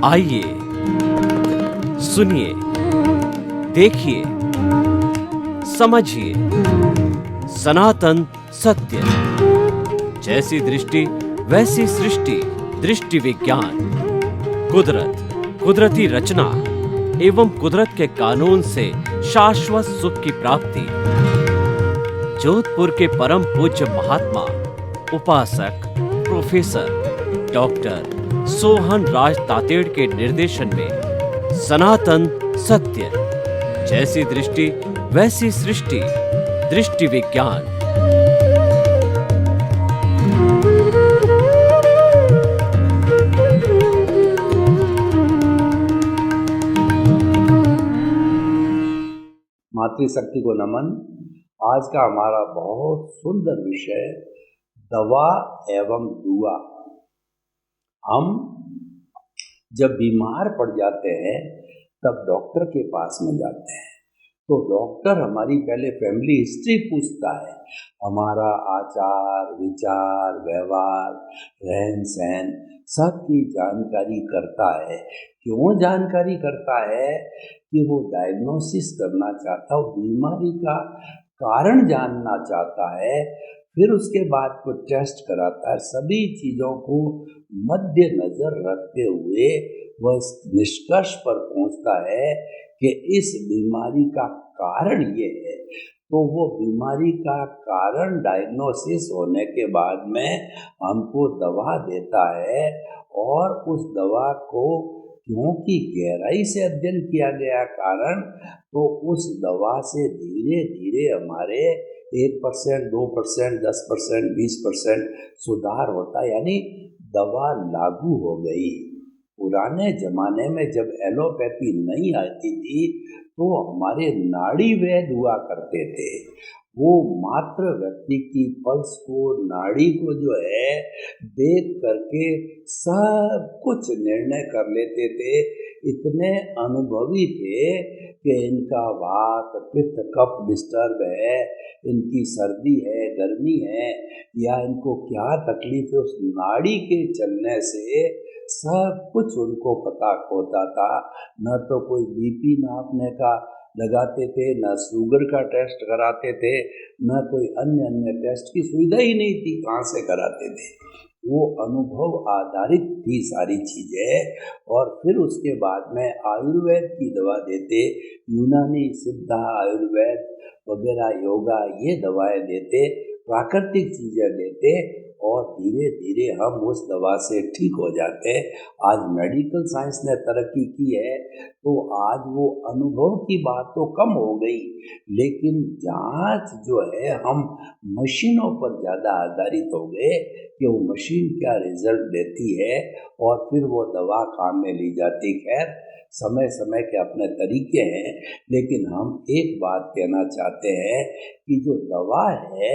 आइए सुनिए, देखिए, समझिए सनातन सत्य। जैसी दृष्टि वैसी सृष्टि, दृष्टि विज्ञान। कुदरत, कुदरती रचना एवं कुदरत के कानून से शाश्वत सुख की प्राप्ति। जोधपुर के परम पूज्य महात्मा उपासक प्रोफेसर डॉक्टर सोहन राज तातेड़ के निर्देशन में सनातन सत्य। जैसी दृष्टि वैसी सृष्टि, दृष्टि विज्ञान। मातृशक्ति को नमन। आज का हमारा बहुत सुंदर विषय दवा एवं दुआ। हम जब बीमार पड़ जाते हैं तब डॉक्टर के पास में जाते हैं, तो डॉक्टर हमारी पहले फैमिली हिस्ट्री पूछता है, हमारा आचार विचार व्यवहार रहन सहन सबकी जानकारी करता है। क्यों जानकारी करता है? कि वो डायग्नोसिस करना चाहता है, बीमारी का कारण जानना चाहता है। फिर उसके बाद को टेस्ट कराता है। सभी चीज़ों को मद्देनजर रखते हुए वह इस निष्कर्ष पर पहुंचता है कि इस बीमारी का कारण ये है। तो वो बीमारी का कारण डायग्नोसिस होने के बाद में हमको दवा देता है, और उस दवा को क्योंकि गहराई से अध्ययन किया गया कारण, तो उस दवा से धीरे धीरे हमारे 1%, 2%, 10%, 20% सुधार होता है, यानी दवा लागू हो गई। पुराने जमाने में जब एलोपैथी नहीं आती थी तो हमारे नाड़ी वैद्य हुआ करते थे। वो मात्र व्यक्ति की पल्स को, नाड़ी को जो है देख करके सब कुछ निर्णय कर लेते थे। इतने अनुभवी थे कि इनका वात पित्त कफ डिस्टर्ब है, इनकी सर्दी है गर्मी है, या इनको क्या तकलीफ है, उस नाड़ी के चलने से सब कुछ उनको पता होता था। न तो कोई बीपी नापने का लगाते थे, न शुगर का टेस्ट कराते थे, न कोई अन्य टेस्ट की सुविधा ही नहीं थी, कहाँ से कराते थे। वो अनुभव आधारित थी सारी चीज़ें। और फिर उसके बाद में आयुर्वेद की दवा देते, यूनानी सिद्धा आयुर्वेद वगैरह योगा ये दवाएं देते, प्राकृतिक चीज़ें देते, और धीरे धीरे हम उस दवा से ठीक हो जाते। आज मेडिकल साइंस ने तरक्की की है, तो आज वो अनुभव की बात तो कम हो गई, लेकिन जांच जो है हम मशीनों पर ज़्यादा आधारित हो गए कि वो मशीन क्या रिजल्ट देती है और फिर वो दवा काम में ली जाती। खैर, समय समय के अपने तरीके हैं, लेकिन हम एक बात कहना चाहते हैं कि जो दवा है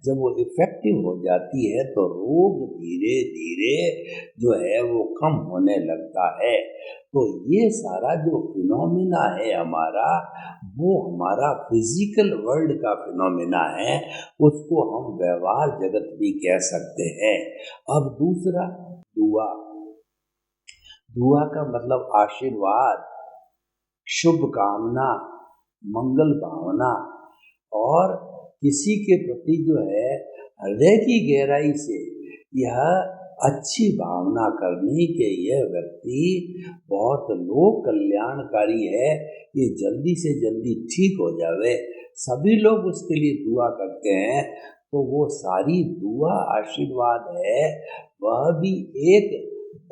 जब वो इफ़ेक्टिव हो जाती है तो रोग धीरे धीरे जो है वो कम होने लगता है। तो ये सारा जो फिनोमिना है हमारा, वो हमारा फिजिकल वर्ल्ड का फिनोमिना है, उसको हम व्यवहार जगत भी कह सकते हैं। अब दूसरा, दुआ। दुआ का मतलब आशीर्वाद, शुभ कामना, मंगल भावना, और किसी के प्रति जो है हृदय की गहराई से यह अच्छी भावना करनी कि यह व्यक्ति बहुत लोक कल्याणकारी है, ये जल्दी से जल्दी ठीक हो जावे। सभी लोग उसके लिए दुआ करते हैं, तो वो सारी दुआ आशीर्वाद है, वह भी एक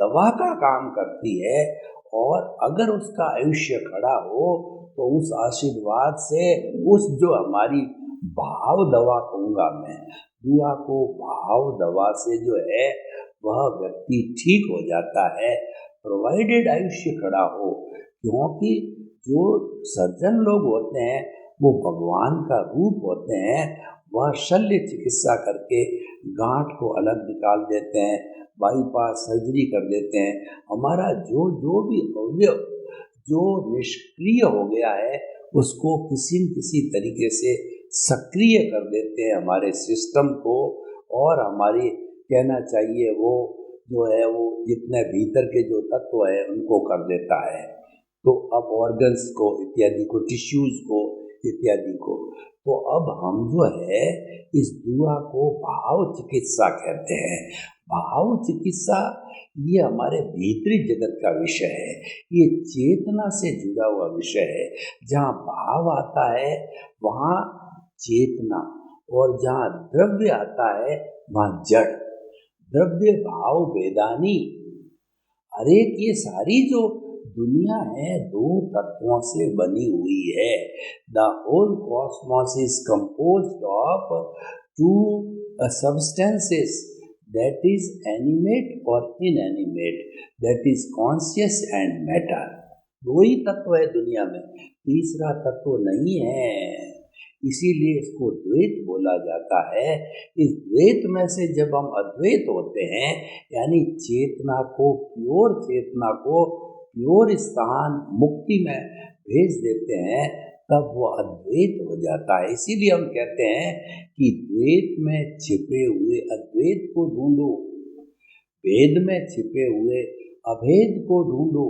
दवा का काम करती है। और अगर उसका आयुष्य खड़ा हो तो उस आशीर्वाद से, उस जो हमारी भाव दवा कहूँगा मैं, दुआ को भाव दवा से जो है वह व्यक्ति ठीक हो जाता है, प्रोवाइडेड आयुष्य खड़ा हो। क्योंकि जो सर्जन लोग होते हैं वो भगवान का रूप होते हैं, वह शल्य चिकित्सा करके गांठ को अलग निकाल देते हैं, बाईपास सर्जरी कर देते हैं। हमारा जो भी अवयव जो निष्क्रिय हो गया है उसको किसी न किसी तरीके से सक्रिय कर देते हैं हमारे सिस्टम को, और हमारी कहना चाहिए वो जो है वो जितने भीतर के जो तत्व है उनको कर देता है। तो अब ऑर्गन्स को इत्यादि को, टिश्यूज को इत्यादि को, तो अब हम जो है इस दुआ को भाव चिकित्सा कहते हैं। भाव चिकित्सा ये हमारे भीतरी जगत का विषय है, ये चेतना से जुड़ा हुआ विषय है। जहाँ भाव आता है वहाँ चेतना, और जहाँ द्रव्य आता है वहाँ जड़। द्रव्य भाव वेदानी, अरे ये सारी जो दुनिया है दो तत्वों से बनी हुई है। The whole cosmos is composed of two substances, that is animate or inanimate, that is conscious and matter। दो ही तत्व है दुनिया में, तीसरा तत्व नहीं है, इसीलिए इसको द्वैत बोला जाता है। इस द्वैत में से जब हम अद्वैत होते हैं, यानी चेतना को, प्योर चेतना को प्योर स्थान मुक्ति में भेज देते हैं, तब वो अद्वैत हो जाता है। इसीलिए हम कहते हैं कि द्वैत में छिपे हुए अद्वैत को ढूंढो, वेद में छिपे हुए अभेद को ढूंढो,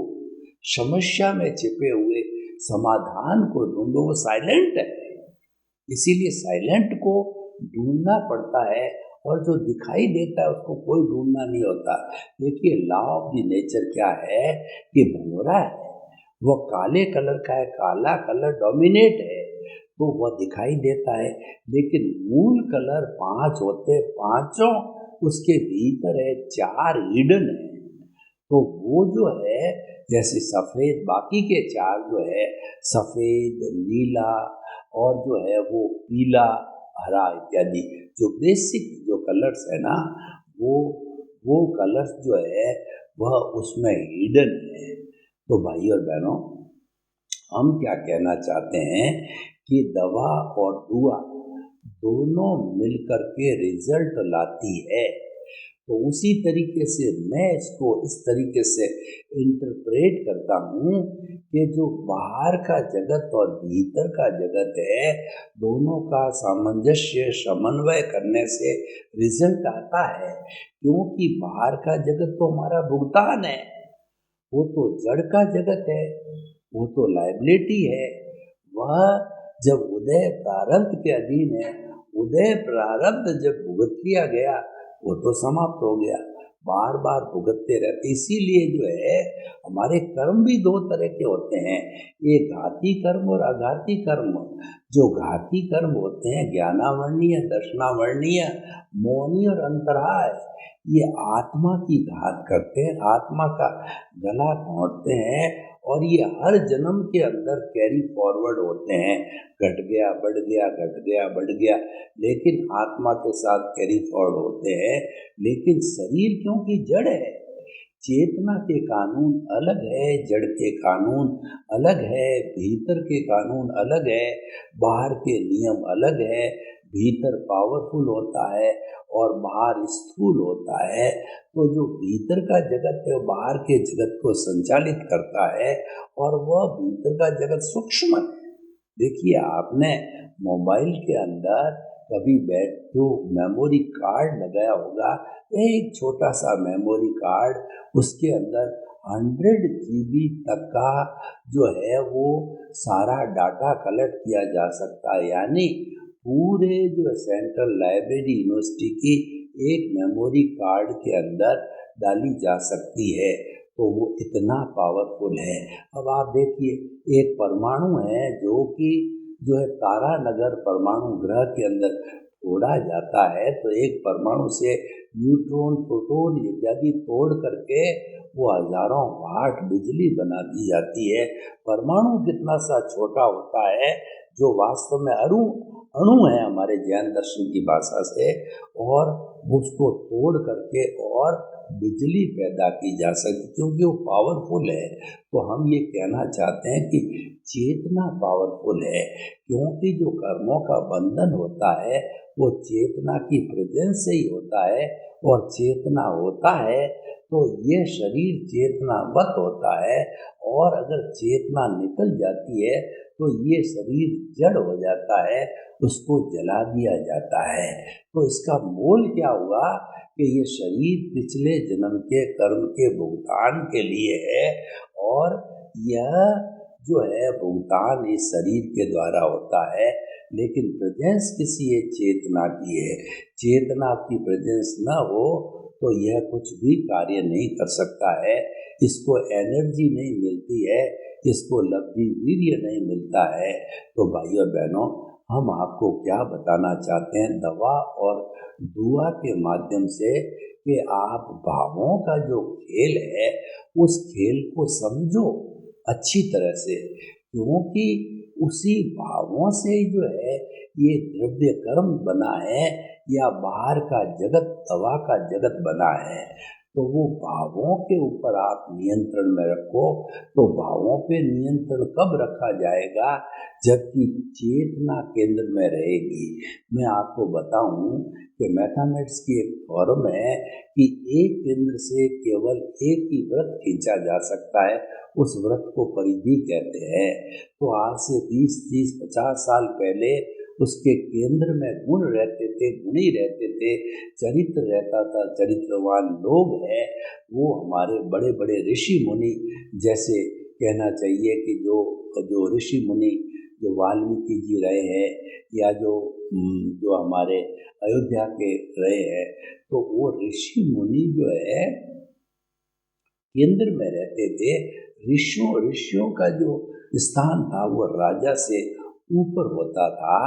समस्या में छिपे हुए समाधान को ढूंढो। वो साइलेंट है, इसीलिए साइलेंट को ढूंढना पड़ता है, और जो दिखाई देता है उसको कोई ढूंढना नहीं होता। देखिए लॉ ऑफ द नेचर क्या है कि भंवरा है, वो काले कलर का है, काला कलर डोमिनेट है तो वह दिखाई देता है, लेकिन मूल कलर 5 होते, पांचों उसके भीतर है, 4 हिडन है। तो वो जो है जैसे सफ़ेद, बाकी के 4 जो है सफ़ेद, नीला और जो है वो पीला, हरा इत्यादि, जो बेसिक जो कलर्स है ना, वो कलर्स जो है वह उसमें हिडन है। तो भाई और बहनों, हम क्या कहना चाहते हैं कि दवा और दुआ दोनों मिलकर के रिजल्ट लाती है। तो उसी तरीके से मैं इसको इस तरीके से इंटरप्रेट करता हूँ कि जो बाहर का जगत और भीतर का जगत है, दोनों का सामंजस्य समन्वय करने से रिजल्ट आता है। क्योंकि बाहर का जगत तो हमारा भुगतान है, वो तो जड़ का जगत है, वो तो लायबिलिटी है। वह जब उदय प्रारब्ध के अधीन है, उदय प्रारब्ध जब भुगत लिया गया वो तो समाप्त हो गया, बार बार भुगतते रहते। इसीलिए जो है हमारे कर्म भी 2 तरह के होते हैं, एक घाती कर्म और अघाती कर्म। जो घाती कर्म होते हैं, ज्ञानावर्णीय, दर्शनावर्णीय, मौनी और अंतराय, ये आत्मा की घात करते हैं, आत्मा का गला घोंटते हैं, और ये हर जन्म के अंदर कैरी फॉरवर्ड होते हैं। घट गया, बढ़ गया, घट गया, बढ़ गया, लेकिन आत्मा के साथ कैरी फॉरवर्ड होते हैं। लेकिन शरीर क्योंकि जड़ है, चेतना के कानून अलग है, जड़ के कानून अलग है, भीतर के कानून अलग है, बाहर के नियम अलग है। भीतर पावरफुल होता है और बाहर स्थूल होता है। तो जो भीतर का जगत है वो बाहर के जगत को संचालित करता है, और वह भीतर का जगत सूक्ष्म है। देखिए आपने मोबाइल के अंदर कभी जो मेमोरी कार्ड लगाया होगा, एक छोटा सा मेमोरी कार्ड, उसके अंदर 100 GB तक का जो है वो सारा डाटा कलेक्ट किया जा सकता है। यानी पूरे जो सेंट्रल लाइब्रेरी यूनिवर्सिटी की एक मेमोरी कार्ड के अंदर डाली जा सकती है। तो वो इतना पावरफुल है। अब आप देखिए एक परमाणु है जो है तारानगर परमाणु ग्रह के अंदर छोड़ा जाता है, तो एक परमाणु से न्यूट्रॉन, प्रोटॉन इत्यादि तोड़ करके वो हजारों वाट बिजली बना दी जाती है। परमाणु कितना सा छोटा होता है, जो वास्तव में अणु है हमारे जैन दर्शन की भाषा से, और उसको तोड़ करके और बिजली पैदा की जा सकती, क्योंकि वो पावरफुल है। तो हम ये कहना चाहते हैं कि चेतना पावरफुल है, क्योंकि जो कर्मों का बंधन होता है वो चेतना की प्रेजेंस से ही होता है, और चेतना होता है तो ये शरीर चेतनावत होता है, और अगर चेतना निकल जाती है तो ये शरीर जड़ हो जाता है, उसको जला दिया जाता है। तो इसका मोल क्या हुआ कि ये शरीर पिछले जन्म के कर्म के भुगतान के लिए है, और यह जो है भुगतान इस शरीर के द्वारा होता है। लेकिन प्रेजेंस किसी एक चेतना की है, चेतना की प्रेजेंस न हो तो यह कुछ भी कार्य नहीं कर सकता है, इसको एनर्जी नहीं मिलती है, इसको लब्धि वीर्य नहीं मिलता है। तो भाइयों और बहनों, हम आपको क्या बताना चाहते हैं दवा और दुआ के माध्यम से, कि आप भावों का जो खेल है उस खेल को समझो अच्छी तरह से, क्योंकि उसी भावों से जो है ये द्रव्य कर्म बना है, या बाहर का जगत दवा का जगत बना है। तो वो भावों के ऊपर आप नियंत्रण में रखो। तो भावों पे नियंत्रण कब रखा जाएगा, जबकि चेतना केंद्र में रहेगी। मैं आपको बताऊं कि मैथमेटिक्स की एक फॉर्म है कि एक केंद्र से केवल एक ही वृत्त खींचा जा सकता है, उस वृत्त को परिधि कहते हैं। तो आज से 20, 30, 50 साल पहले उसके केंद्र में गुण रहते थे, गुणी रहते थे, चरित्र रहता था, चरित्रवान लोग हैं वो हमारे बड़े बड़े ऋषि मुनि, जैसे कहना चाहिए कि जो ऋषि मुनि जो वाल्मीकि जी रहे हैं, या जो हमारे अयोध्या के रहे हैं, तो वो ऋषि मुनि जो है केंद्र में रहते थे। ऋषियों का जो स्थान था वो राजा से ऊपर होता था,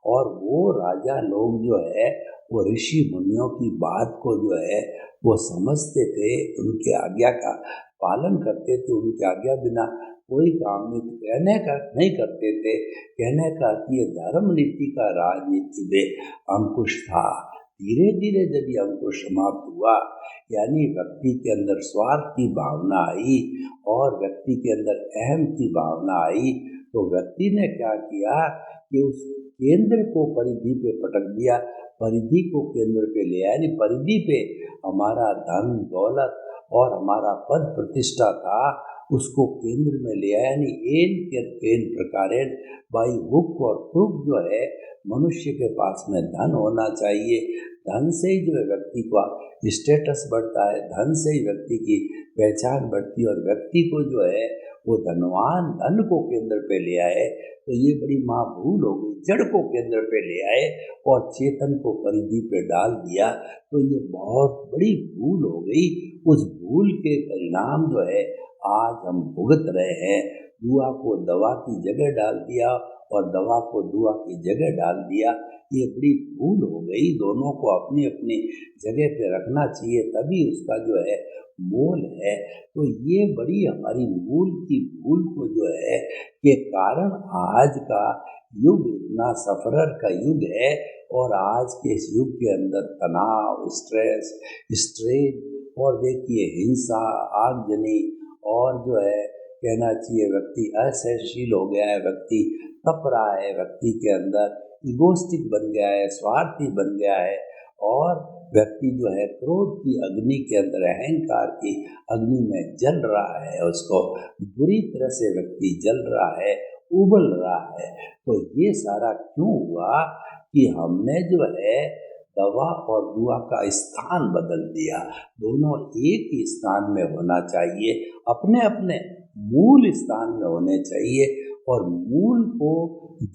और वो राजा लोग जो है वो ऋषि मुनियों की बात को जो है वो समझते थे, उनके आज्ञा का पालन करते थे, उनके आज्ञा बिना कोई काम नहीं करते थे। कहने का ये धर्म नीति का राजनीति में अंकुश था। धीरे धीरे जब ये अंकुश समाप्त हुआ, यानी व्यक्ति के अंदर स्वार्थ की भावना आई और व्यक्ति के अंदर अहम की भावना आई, तो व्यक्ति ने क्या किया कि उस केंद्र को परिधि पे पटक दिया, परिधि को केंद्र पे ले आया। यानी परिधि पे हमारा धन दौलत और हमारा पद प्रतिष्ठा था, उसको केंद्र में ले आया। यानी एन प्रकारेण बाई हुक और क्रुक जो है मनुष्य के पास में धन होना चाहिए। धन से ही जो है व्यक्ति का स्टेटस बढ़ता है, धन से ही व्यक्ति की पहचान बढ़ती है, और व्यक्ति को जो है वो धनवान धन को केंद्र पे ले आए, तो ये बड़ी महाभूल हो गई। जड़ को केंद्र पे ले आए और चेतन को परिधि पे डाल दिया, तो ये बहुत बड़ी भूल हो गई। उस भूल के परिणाम जो है आज हम भुगत रहे हैं। दुआ को दवा की जगह डाल दिया और दवा को दुआ की जगह डाल दिया, ये बड़ी भूल हो गई। दोनों को अपनी अपनी जगह पे रखना चाहिए, तभी उसका जो है मोल है। तो ये बड़ी हमारी मूल की भूल को जो है के कारण आज का युग इतना सफरर का युग है, और आज के इस युग के अंदर तनाव, स्ट्रेस, स्ट्रेन, और देखिए हिंसा, आगजनी, और जो है कहना चाहिए व्यक्ति असहनशील हो गया है, व्यक्ति तप रहा है, व्यक्ति के अंदर इगोस्टिक बन गया है, स्वार्थी बन गया है, और व्यक्ति जो है क्रोध की अग्नि के अंदर, अहंकार की अग्नि में जल रहा है, उसको बुरी तरह से व्यक्ति जल रहा है, उबल रहा है। तो ये सारा क्यों हुआ कि हमने जो है दवा और दुआ का स्थान बदल दिया। दोनों एक ही स्थान में होना चाहिए, अपने अपने मूल स्थान में होने चाहिए, और मूल को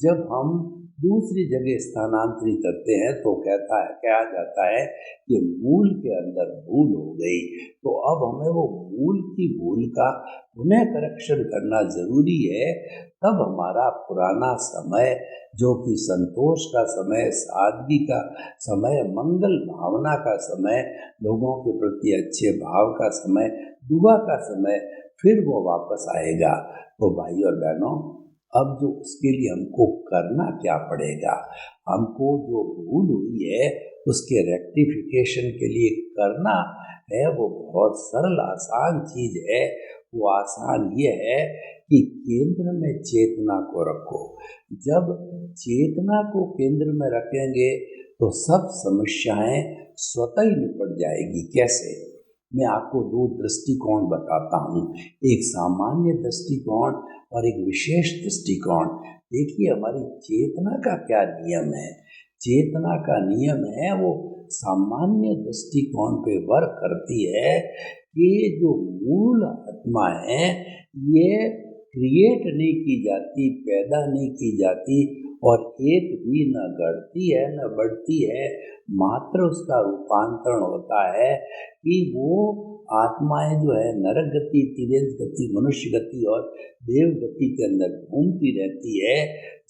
जब हम दूसरी जगह स्थानांतरित करते हैं तो कहा जाता है कि मूल के अंदर भूल हो गई। तो अब हमें वो मूल की भूल का पुनः करेक्शन करना जरूरी है। तब हमारा पुराना समय जो कि संतोष का समय, सादगी का समय, मंगल भावना का समय, लोगों के प्रति अच्छे भाव का समय, दुआ का समय, फिर वो वापस आएगा। तो भाई और बहनों, अब जो उसके लिए हमको करना क्या पड़ेगा, हमको जो भूल हुई है उसके रेक्टिफिकेशन के लिए करना है वो बहुत सरल आसान चीज है। वो आसान ये है कि केंद्र में चेतना को रखो। जब चेतना को केंद्र में रखेंगे तो सब समस्याएं स्वतः ही निपट जाएगी। कैसे? मैं आपको दो दृष्टिकोण बताता हूँ, एक सामान्य दृष्टिकोण और एक विशेष दृष्टिकोण। देखिए, हमारी चेतना का क्या नियम है। चेतना का नियम है वो सामान्य दृष्टिकोण पे वर्क करती है कि जो मूल आत्मा है ये क्रिएट नहीं की जाती, पैदा नहीं की जाती, और एक भी न घटती है न बढ़ती है, मात्र उसका रूपांतरण होता है कि वो आत्माएं जो है नरक गति, तिर्यक गति, मनुष्य गति और देव गति के अंदर घूमती रहती है,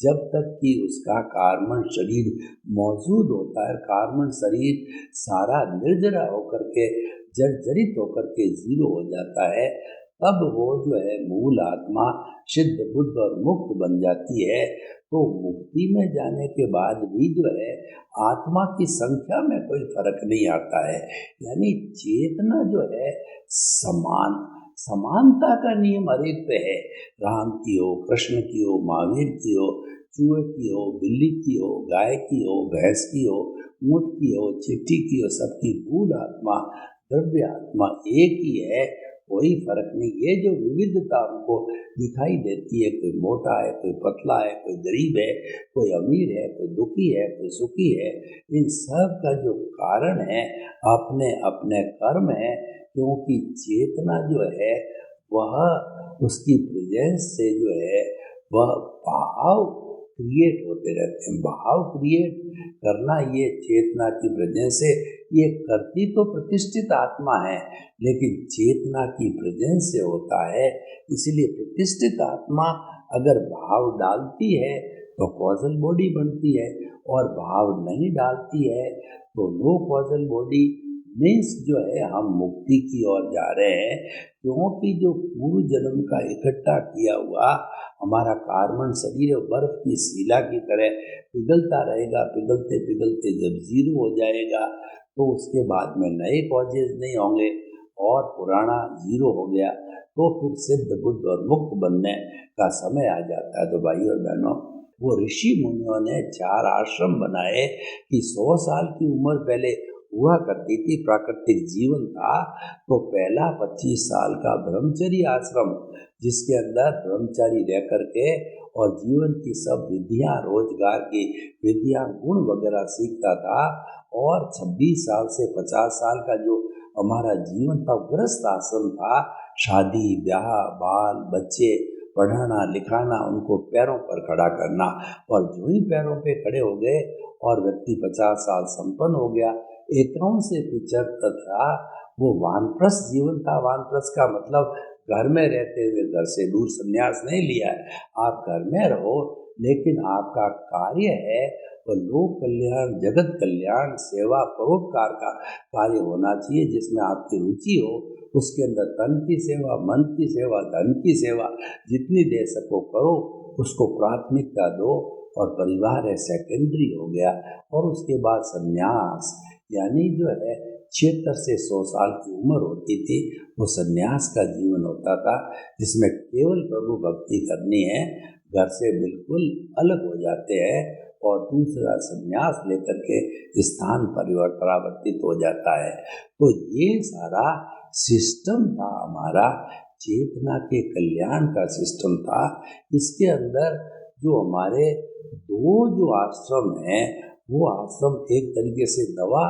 जब तक कि उसका कार्बन शरीर मौजूद होता है। कार्बन शरीर सारा निर्जरा होकर के, जर्जरित होकर के जीरो हो जाता है, तब वो जो है मूल आत्मा सिद्ध बुद्ध और मुक्त बन जाती है। तो मुक्ति में जाने के बाद भी जो है आत्मा की संख्या में कोई फर्क नहीं आता है। यानी चेतना जो है समानता का नियम हर एक पे है। राम की हो, कृष्ण की हो, महावीर की हो, चूहे की हो, बिल्ली की हो, गाय की हो, भैंस की हो, ऊंट की हो, चिट्ठी की हो, सबकी मूल आत्मा, द्रव्य आत्मा एक ही है, कोई फर्क नहीं। ये जो विविधता हमको दिखाई देती है, कोई मोटा है, कोई पतला है, कोई गरीब है, कोई अमीर है, कोई दुखी है, कोई सुखी है, इन सब का जो कारण है अपने अपने कर्म है। क्योंकि चेतना जो है वह उसकी प्रेजेंस से जो है वह भाव क्रिएट होते रहते हैं। भाव क्रिएट करना ये चेतना की प्रेजेंस से ये करती तो प्रतिष्ठित आत्मा है, लेकिन चेतना की प्रेजेंस से होता है। इसलिए प्रतिष्ठित आत्मा अगर भाव डालती है तो कॉजल बॉडी बनती है, और भाव नहीं डालती है तो नो कॉजल बॉडी मीन्स जो है हम मुक्ति की ओर जा रहे हैं। क्योंकि जो पूर्व जन्म का इकट्ठा किया हुआ हमारा कार्बन शरीर बर्फ की शिला की तरह पिघलता रहेगा, पिघलते पिघलते जब जीरो हो जाएगा तो उसके बाद में नए कॉजेज नहीं होंगे और पुराना जीरो हो गया तो फिर सिद्ध बुद्ध और मुक्त बनने का समय आ जाता है। तो भाई और बहनों, वो ऋषि मुनियों ने 4 आश्रम बनाए कि 100 साल की उम्र पहले हुआ करती थी, प्राकृतिक जीवन था, तो पहला 25 साल का ब्रह्मचर्य आश्रम, जिसके अंदर ब्रह्मचारी रह करके और जीवन की सब विधियां, रोजगार की विधियां, गुण वगैरह सीखता था, और 26 साल से 50 साल का जो हमारा जीवन था गृहस्थ आश्रम था। शादी ब्याह, बाल बच्चे, पढ़ाना लिखाना, उनको पैरों पर खड़ा करना, और जो ही पैरों पे खड़े हो गए और व्यक्ति 50 साल संपन्न हो गया, 51 से 75 था, वो वानप्रस्थ जीवन था। वानप्रस्थ का मतलब घर में रहते हुए घर से दूर संन्यास नहीं लिया है। आप घर में रहो, लेकिन आपका कार्य है वो लोक कल्याण, जगत कल्याण, सेवा, परोपकार का कार्य होना चाहिए, जिसमें आपकी रुचि हो। उसके अंदर तन की सेवा, मन की सेवा, धन की सेवा जितनी दे सको करो, उसको प्राथमिकता दो, और परिवार है सेकेंडरी हो गया। और उसके बाद संन्यास, यानी जो है 76 से 100 साल की उम्र होती थी, वो संन्यास का जीवन होता था, जिसमें केवल प्रभु भक्ति करनी है, घर से बिल्कुल अलग हो जाते हैं और दूसरा संन्यास लेकर के स्थान परावर्तित हो जाता है। तो ये सारा सिस्टम था हमारा, चेतना के कल्याण का सिस्टम था। इसके अंदर जो हमारे 2 जो आश्रम हैं, वो आश्रम एक तरीके से दवा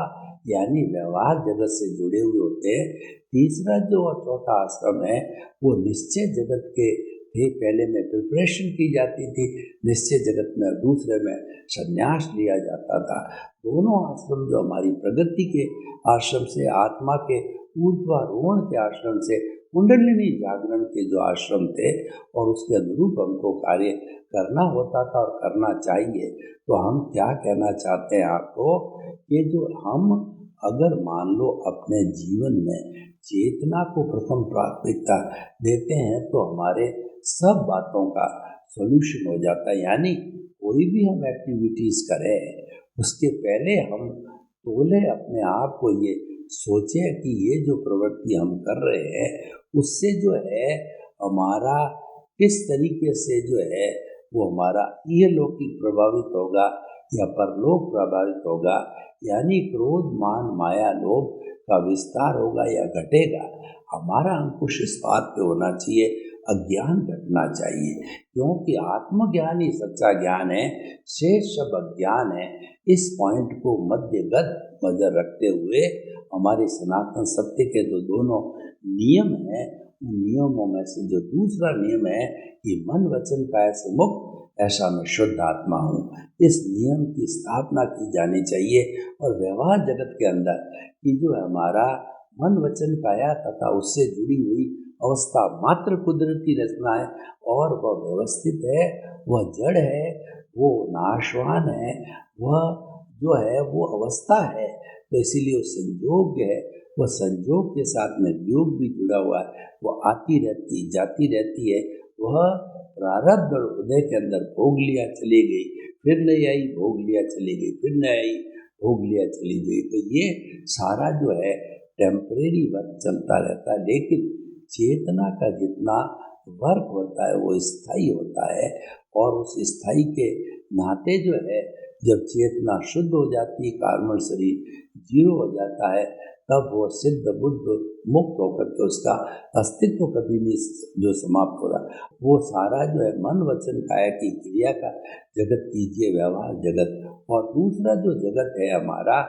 यानी व्यवहार जगत से जुड़े हुए होते हैं। तीसरा जो और चौथा आश्रम है वो निश्चय जगत के थे। पहले में प्रिपरेशन की जाती थी निश्चय जगत में, और दूसरे में संन्यास लिया जाता था। दोनों आश्रम जो हमारी प्रगति के आश्रम से, आत्मा के ऊर्ध्वारोहण के आश्रम से, कुंडलिनी जागरण के जो आश्रम थे, और उसके अनुरूप हमको कार्य करना होता था और करना चाहिए। तो हम क्या कहना चाहते हैं आपको, कि जो हम अगर मान लो अपने जीवन में चेतना को प्रथम प्राथमिकता देते हैं तो हमारे सब बातों का सॉल्यूशन हो जाता है। यानी कोई भी हम एक्टिविटीज़ करें उसके पहले हम तोले अपने आप को, ये सोचे कि ये जो प्रवृत्ति हम कर रहे हैं उससे जो है हमारा किस तरीके से जो है वो हमारा इहलौकिक प्रभावित होगा या परलोक प्रभावित होगा। यानी क्रोध मान माया लोभ का विस्तार होगा या घटेगा, हमारा अंकुश इस बात पे होना चाहिए, अज्ञान घटना चाहिए, क्योंकि आत्मज्ञान ही सच्चा ज्ञान है, शेष सब अज्ञान है। इस पॉइंट को मध्यगत नजर रखते हुए हमारे सनातन सत्य के जो दोनों नियम हैं, उन नियमों में से जो दूसरा नियम है कि मन वचन काया से मुक्त, ऐसा मैं शुद्ध आत्मा हूँ, इस नियम की स्थापना की जानी चाहिए। और व्यवहार जगत के अंदर कि जो हमारा मन वचन काया तथा उससे जुड़ी हुई अवस्था मात्र कुदरती रचना है और वह व्यवस्थित है, वह जड़ है, वो नाशवान है, वह जो है वो अवस्था है। तो इसीलिए वो संयोग है, वह संयोग के साथ में वियोग भी जुड़ा हुआ है, वो आती रहती जाती रहती है। वह प्रारब्ध और उदय के अंदर भोग लिया चली गई, फिर नहीं आई, भोग लिया चली गई, फिर नहीं आई, भोग लिया चली गई। तो ये सारा जो है टेम्परेरी वर्क चलता रहता है, लेकिन चेतना का जितना वर्क होता है वो स्थायी होता है। और उस स्थायी के नाते जो है, जब चेतना शुद्ध हो जाती है, कार्बन शरीर जीरो हो जाता है, तब वो सिद्ध बुद्ध मुक्त होकर के उसका अस्तित्व कभी नहीं जो समाप्त हो रहा, वो सारा जो है मन वचन काया की क्रिया का जगत कीजिए, व्यवहार जगत। और दूसरा जो जगत है हमारा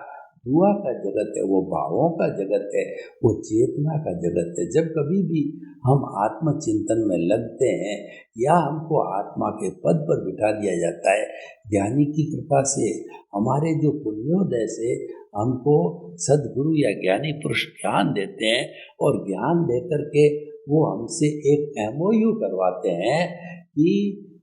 दुआ का जगत है, वो भावों का जगत है, वो चेतना का जगत है। जब कभी भी हम आत्मचिंतन में लगते हैं या हमको आत्मा के पद पर बिठा दिया जाता है, ज्ञानी की कृपा से, हमारे जो पुण्योदय से हमको सदगुरु या ज्ञानी पुरुष ज्ञान देते हैं, और ज्ञान दे करके वो हमसे एक MOU करवाते हैं कि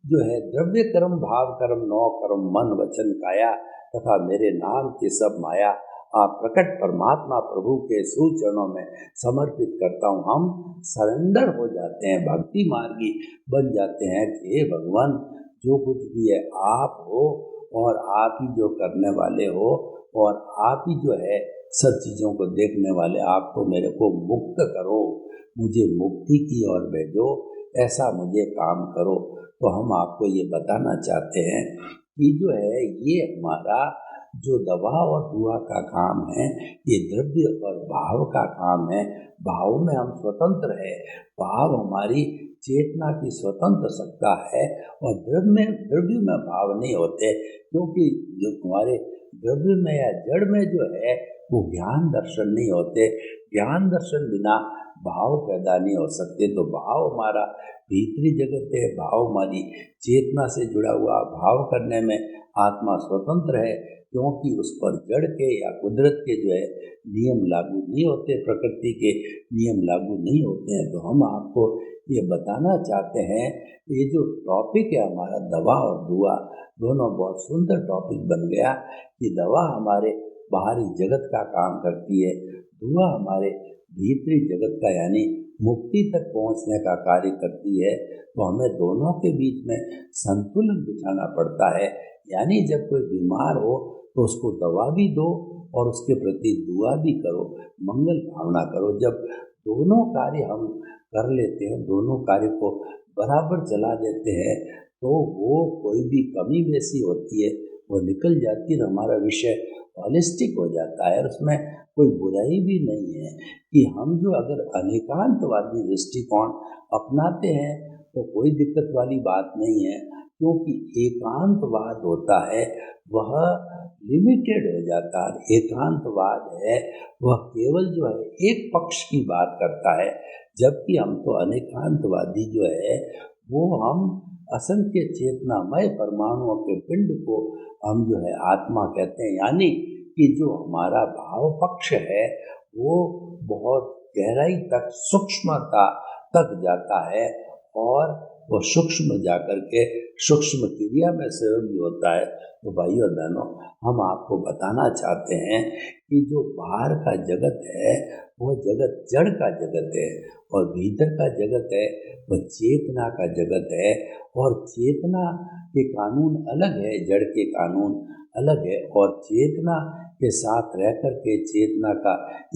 जो है द्रव्य कर्म भाव कर्म 9 कर्म मन वचन काया तथा मेरे नाम की सब माया आप प्रकट परमात्मा प्रभु के सुचरणों में समर्पित करता हूँ। हम सरेंडर हो जाते हैं, भक्ति मार्गी बन जाते हैं कि हे भगवान, जो कुछ भी है आप हो और आप ही जो करने वाले हो, और आप ही जो है सब चीज़ों को देखने वाले, आप तो मेरे को मुक्त करो, मुझे मुक्ति की ओर भेजो, ऐसा मुझे काम करो। तो हम आपको ये बताना चाहते हैं कि जो है ये हमारा जो दवा और दुआ का काम है, ये द्रव्य और भाव का काम है। भाव में हम स्वतंत्र है, भाव हमारी चेतना की स्वतंत्र सत्ता है, और द्रव्य में भाव नहीं होते, क्योंकि जो हमारे द्रव्य में या जड़ में जो है वो ज्ञान दर्शन नहीं होते। ज्ञान दर्शन बिना भाव पैदा नहीं हो सकते। तो भाव हमारा भीतरी जगत है, भाव हमारी चेतना से जुड़ा हुआ, भाव करने में आत्मा स्वतंत्र है, क्योंकि उस पर जड़ के या कुदरत के जो है नियम लागू नहीं होते, प्रकृति के नियम लागू नहीं होते हैं। तो हम आपको ये बताना चाहते हैं, ये जो टॉपिक है हमारा दवा और दुआ, दोनों बहुत सुंदर टॉपिक बन गया कि दवा हमारे बाहरी जगत का काम करती है, दुआ हमारे भीतरी जगत का यानी मुक्ति तक पहुंचने का कार्य करती है। तो हमें दोनों के बीच में संतुलन बिठाना पड़ता है, यानी जब कोई बीमार हो तो उसको दवा भी दो और उसके प्रति दुआ भी करो, मंगल भावना करो। जब दोनों कार्य हम कर लेते हैं, दोनों कार्य को बराबर चला देते हैं, तो वो कोई भी कमी वैसी होती है वो निकल जाती है, हमारा विषय हॉलिस्टिक हो जाता है। और उसमें कोई बुराई भी नहीं है कि हम जो अगर अनेकांतवादी दृष्टिकोण अपनाते हैं तो कोई दिक्कत वाली बात नहीं है, क्योंकि एकांतवाद होता है वह लिमिटेड हो जाता है। एकांतवाद है वह केवल जो है एक पक्ष की बात करता है, जबकि हम तो अनेकांतवादी जो है वो हम असंख्य चेतनामय परमाणुओं के पिंड को हम जो है आत्मा कहते हैं। यानी कि जो हमारा भाव पक्ष है वो बहुत गहराई तक, सूक्ष्मता तक जाता है, और वो सूक्ष्म जाकर के सूक्ष्म क्रिया में सहयोगी होता है। तो भाइयों और बहनों, हम आपको बताना चाहते हैं कि जो बाहर का जगत है वह जगत जड़ का जगत है, और भीतर का जगत है वह चेतना का जगत है। और चेतना के कानून अलग है, जड़ के कानून अलग है, और चेतना के साथ रह करके, चेतना का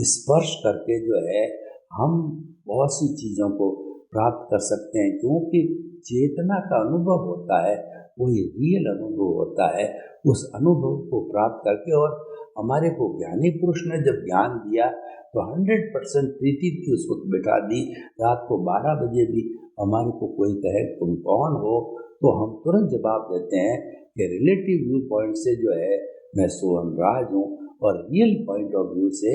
स्पर्श करके जो है हम बहुत सी चीज़ों को प्राप्त कर सकते हैं, क्योंकि चेतना का अनुभव होता है, वही रियल अनुभव होता है। उस अनुभव को प्राप्त करके और हमारे को ज्ञानी पुरुष ने जब ज्ञान दिया तो 100% प्रीति थी, उस वक्त बिठा दी। रात को 12 बजे भी हमारे को कोई कहे तुम कौन हो, तो हम तुरंत जवाब देते हैं कि रिलेटिव व्यू पॉइंट से जो है मैं सोहन राज हूँ, और रियल पॉइंट ऑफ व्यू से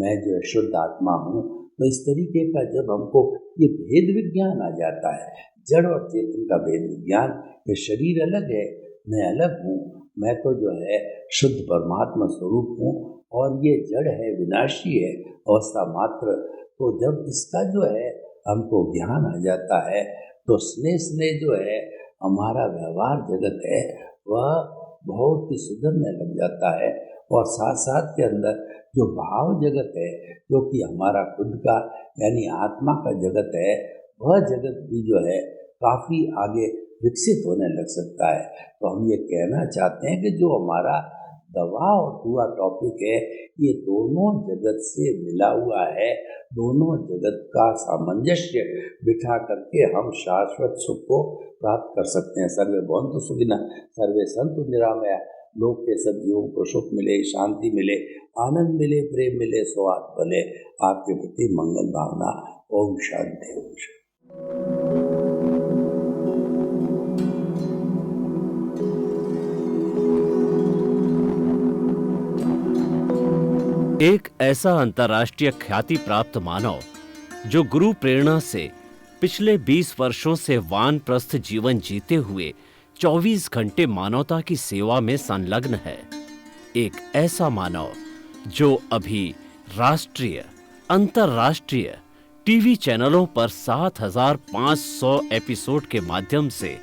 मैं जो है शुद्ध आत्मा हूँ। तो इस तरीके का जब हमको ये भेद विज्ञान आ जाता है, जड़ और चेतन का भेद विज्ञान, ये शरीर अलग है, मैं अलग हूँ, मैं तो जो है शुद्ध परमात्मा स्वरूप हूँ, और ये जड़ है, विनाशी है, अवस्था मात्र। तो जब इसका जो है हमको ज्ञान आ जाता है तो स्नेह स्नेह जो है हमारा व्यवहार जगत है वह बहुत ही सुधरने लग जाता है। और साथ साथ के अंदर जो भाव जगत है, जो कि हमारा खुद का यानी आत्मा का जगत है, वह जगत भी जो है काफ़ी आगे विकसित होने लग सकता है। तो हम ये कहना चाहते हैं कि जो हमारा दवा और दुआ टॉपिक है, ये दोनों जगत से मिला हुआ है। दोनों जगत का सामंजस्य बिठा करके हम शाश्वत सुख को प्राप्त कर सकते हैं। सर्वे भवन्तु सुखिनः, सर्वे सन्तु निरामया। लोक के सब जीवों को सुख मिले, शांति मिले, आनंद मिले, प्रेम मिले, सौहार्द भले। आपके प्रति मंगल भावना। ओम शांति। ओम शांति। एक ऐसा अंतर्राष्ट्रीय ख्याति प्राप्त मानव जो गुरु प्रेरणा से पिछले 20 वर्षों से वानप्रस्थ जीवन जीते हुए 24 घंटे मानवता की सेवा में संलग्न है। एक ऐसा मानव जो अभी राष्ट्रीय, अंतर्राष्ट्रीय टीवी चैनलों पर 7,500 एपिसोड के माध्यम से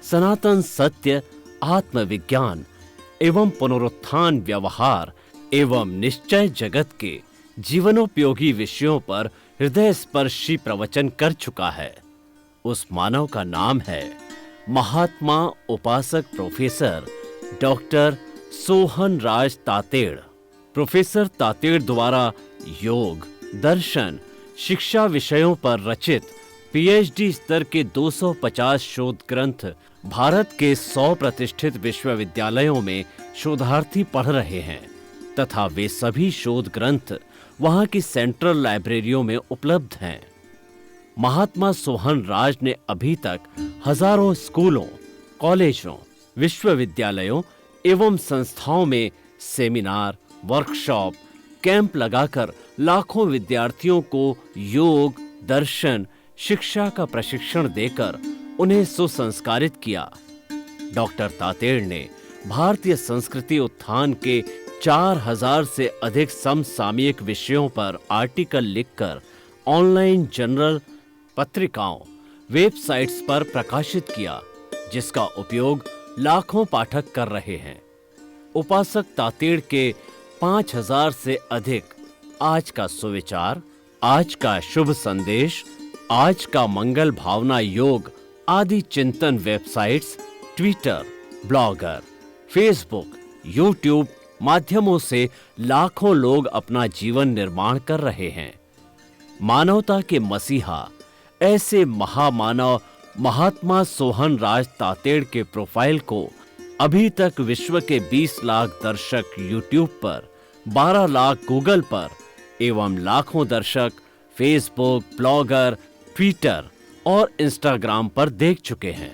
सनातन सत्य, आत्मविज्ञान एवं पुनरुत्थान, व्यवहार एवं निश्चय जगत के जीवनोपयोगी विषयों पर हृदय स्पर्शी प्रवचन कर चुका है। उस मानव का नाम है महात्मा उपासक प्रोफेसर डॉक्टर सोहन राज तातेड़। प्रोफेसर तातेड़ द्वारा योग, दर्शन, शिक्षा विषयों पर रचित पीएचडी स्तर के 250 शोध ग्रंथ भारत के 100 प्रतिष्ठित विश्वविद्यालयों में शोधार्थी पढ़ रहे हैं तथा वे सभी शोध ग्रंथ वहां की सेंट्रल लाइब्रेरियों में उपलब्ध हैं। महात्मा सोहन राज ने अभी तक हजारों स्कूलों, कॉलेजों, विश्वविद्यालयों एवं संस्थाओं में सेमिनार, वर्कशॉप, कैंप लगाकर लाखों विद्यार्थियों को योग, दर्शन, शिक्षा का प्रशिक्षण देकर उन्हें सुसंस्कारित किया। डॉक्टर तातेड़ ने भारतीय संस्कृति उत्थान के 4000 से अधिक समसामयिक विषयों पर आर्टिकल लिखकर ऑनलाइन जर्नल, पत्रिकाओं, वेबसाइट्स पर प्रकाशित किया, जिसका उपयोग लाखों पाठक कर रहे हैं। उपासक तातेड़ के 5000 से अधिक आज का सुविचार, आज का शुभ संदेश, आज का मंगल भावना योग आदि चिंतन websites, Twitter, blogger, Facebook, YouTube माध्यमों से लाखों लोग अपना जीवन निर्माण कर रहे हैं। मानवता के मसीहा ऐसे महामानव महात्मा सोहन राज तातेड़ के प्रोफाइल को अभी तक विश्व के 20 लाख दर्शक यूट्यूब पर, 12 लाख गूगल पर एवं लाखों दर्शक फेसबुक, ब्लॉगर, ट्विटर और इंस्टाग्राम पर देख चुके हैं।